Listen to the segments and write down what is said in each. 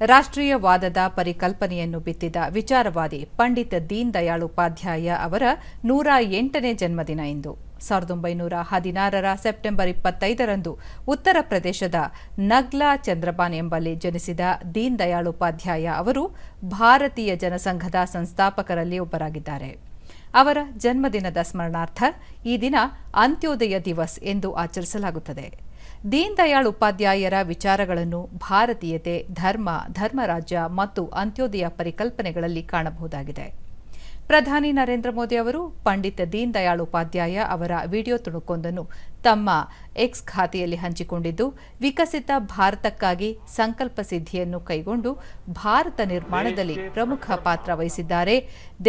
ರಾಷ್ಟ್ರೀಯವಾದದ ಪರಿಕಲ್ಪನೆಯನ್ನು ಬಿತ್ತಿದ ವಿಚಾರವಾದಿ ಪಂಡಿತ್ ದೀನ್ ದಯಾಳ್ ಉಪಾಧ್ಯಾಯ ಅವರ 108ನೇ ಜನ್ಮದಿನ ಇಂದು. 1916ರ ಸೆಪ್ಟೆಂಬರ್ 25ರಂದು ಉತ್ತರ ಪ್ರದೇಶದ ನಗ್ಲಾ ಚಂದ್ರಬಾನ್ ಎಂಬಲ್ಲಿ ಜನಿಸಿದ ದೀನ್ ದಯಾಳ್ ಉಪಾಧ್ಯಾಯ ಅವರು ಭಾರತೀಯ ಜನಸಂಘದ ಸಂಸ್ಥಾಪಕರಲ್ಲಿ ಒಬ್ಬರಾಗಿದ್ದಾರೆ. ಅವರ ಜನ್ಮದಿನದ ಸ್ಮರಣಾರ್ಥ ಈ ದಿನ ಅಂತ್ಯೋದಯ ದಿವಸ್ ಎಂದು ಆಚರಿಸಲಾಗುತ್ತದೆ. ದೀನ್ ದಯಾಳ್ ಉಪಾಧ್ಯಾಯರ ವಿಚಾರಗಳನ್ನು ಭಾರತೀಯತೆ, ಧರ್ಮರಾಜ್ಯ ಮತ್ತು ಅಂತ್ಯೋದಯ ಪರಿಕಲ್ಪನೆಗಳಲ್ಲಿ ಕಾಣಬಹುದಾಗಿದೆ. ಪ್ರಧಾನಿ ನರೇಂದ್ರ ಮೋದಿ ಅವರು ಪಂಡಿತ್ ದೀನ್ ದಯಾಳ್ ಉಪಾಧ್ಯಾಯ ಅವರ ವಿಡಿಯೋ ತುಣುಕೊಂದನ್ನು ತಮ್ಮ ಎಕ್ಸ್ ಖಾತೆಯಲ್ಲಿ ಹಂಚಿಕೊಂಡಿದ್ದು, ವಿಕಸಿತ ಭಾರತಕ್ಕಾಗಿ ಸಂಕಲ್ಪ ಸಿದ್ಧಿಯನ್ನು ಕೈಗೊಂಡು ಭಾರತ ನಿರ್ಮಾಣದಲ್ಲಿ ಪ್ರಮುಖ ಪಾತ್ರ ವಹಿಸಿದ್ದಾರೆ.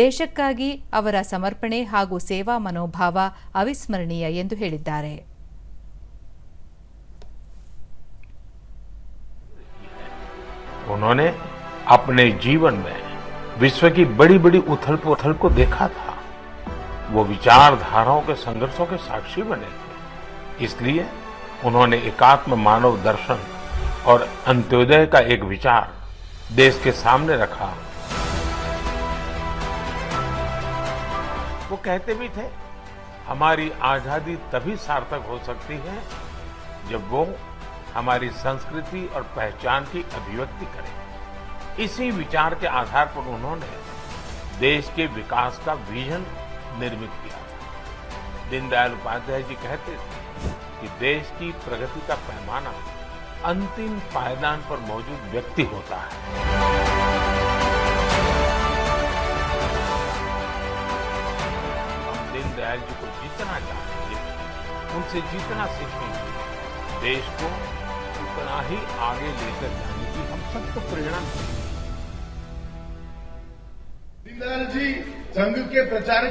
ದೇಶಕ್ಕಾಗಿ ಅವರ ಸಮರ್ಪಣೆ ಹಾಗೂ ಸೇವಾ ಮನೋಭಾವ ಅವಿಸ್ಮರಣೀಯ ಎಂದು ಹೇಳಿದ್ದಾರೆ. उन्होंने अपने जीवन में विश्व की बड़ी बड़ी उथल पुथल को देखा था। वो विचारधाराओं के संघर्षों के साक्षी बने थे। इसलिए उन्होंने एकात्म मानव दर्शन और अंत्योदय का एक विचार देश के सामने रखा। वो कहते भी थे, हमारी आजादी तभी सार्थक हो सकती है जब वो हमारी संस्कृति और पहचान की अभिव्यक्ति करें। इसी विचार के आधार पर उन्होंने देश के विकास का विजन निर्मित किया था। दीनदयाल उपाध्याय जी कहते थे कि देश की प्रगति का पैमाना अंतिम पायदान पर मौजूद व्यक्ति होता है। हम दीनदयाल जी को जितना चाहेंगे, उनसे जितना सीखेंगे, देश को उतना ही आगे लेकर जाने की हम सबको प्रेरणा मिलेगी।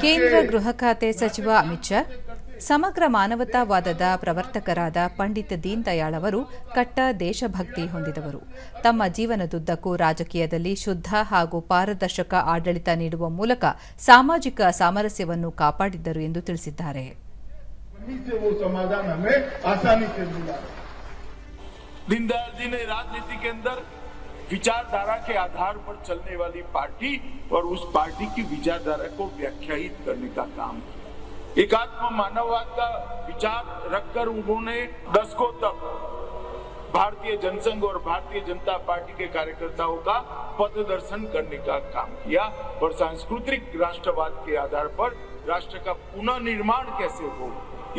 ಕೇಂದ್ರ ಗೃಹ ಖಾತೆ ಸಚಿವ ಅಮಿತ್ ಶಾ, ಸಮಗ್ರ ಮಾನವತಾವಾದದ ಪ್ರವರ್ತಕರಾದ ಪಂಡಿತ್ ದೀನ್ ದಯಾಳ್ ಅವರು ಕಟ್ಟ ದೇಶಭಕ್ತಿ ಹೊಂದಿದವರು. ತಮ್ಮ ಜೀವನದುದ್ದಕ್ಕೂ ರಾಜಕೀಯದಲ್ಲಿ ಶುದ್ಧ ಹಾಗೂ ಪಾರದರ್ಶಕ ಆಡಳಿತ ನೀಡುವ ಮೂಲಕ ಸಾಮಾಜಿಕ ಸಾಮರಸ್ಯವನ್ನು ಕಾಪಾಡಿದ್ದರು ಎಂದು ತಿಳಿಸಿದ್ದಾರೆ. दीनदयाल जी ने राजनीति के अंदर विचारधारा के आधार पर चलने वाली पार्टी और उस पार्टी की विचारधारा को व्याख्यायित करने का काम किया। एकात्म मानववाद का विचार रखकर उन्होंने दशकों तक भारतीय जनसंघ और भारतीय जनता पार्टी के कार्यकर्ताओं का पथदर्शन करने का काम किया और सांस्कृतिक राष्ट्रवाद के आधार पर राष्ट्र का पुनर्निर्माण कैसे हो,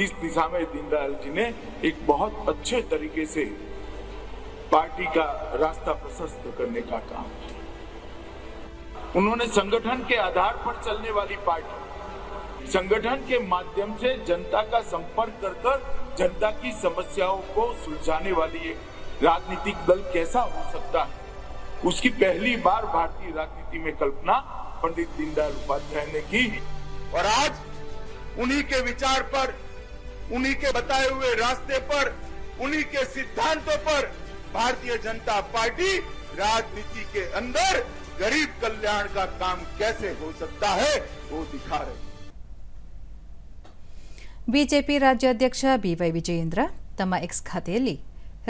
इस दिशा में दीनदयाल जी ने एक बहुत अच्छे तरीके से पार्टी का रास्ता प्रशस्त करने का काम किया। उन्होंने संगठन के आधार पर चलने वाली पार्टी, संगठन के माध्यम से जनता का संपर्क कर जनता की समस्याओं को सुलझाने वाली एक राजनीतिक दल कैसा हो सकता है, उसकी पहली बार भारतीय राजनीति में कल्पना पंडित दीनदयाल उपाध्याय ने की। और आज उन्हीं के विचार पर, उन्हीं के बताए हुए रास्ते पर, उन्हीं के सिद्धांतों पर भारतीय जनता पार्टी राजनीति के अंदर गरीब कल्याण का काम कैसे हो सकता है वो दिखा रहे। ಬಿಜೆಪಿ ರಾಜ್ಯಾಧ್ಯಕ್ಷ ಬಿವೈ ವಿಜಯೇಂದ್ರ ತಮ್ಮ ಎಕ್ಸ್ ಖಾತೆಯಲ್ಲಿ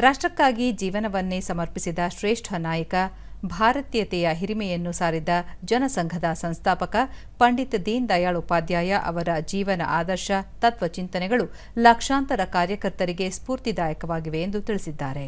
ರಾಷ್ಟ್ರಕ್ಕಾಗಿ ಜೀವನವನ್ನೇ ಸಮರ್ಪಿಸಿದ ಶ್ರೇಷ್ಠ ನಾಯಕ, ಭಾರತೀಯತೆಯ ಹಿರಿಮೆಯನ್ನು ಸಾರಿದ ಜನಸಂಘದ ಸಂಸ್ಥಾಪಕ ಪಂಡಿತ್ ದೀನ್ ದಯಾಳ್ ಉಪಾಧ್ಯಾಯ ಅವರ ಜೀವನ ಆದರ್ಶ, ತತ್ವಚಿಂತನೆಗಳು ಲಕ್ಷಾಂತರ ಕಾರ್ಯಕರ್ತರಿಗೆ ಸ್ಫೂರ್ತಿದಾಯಕವಾಗಿವೆ ಎಂದು ತಿಳಿಸಿದ್ದಾರೆ.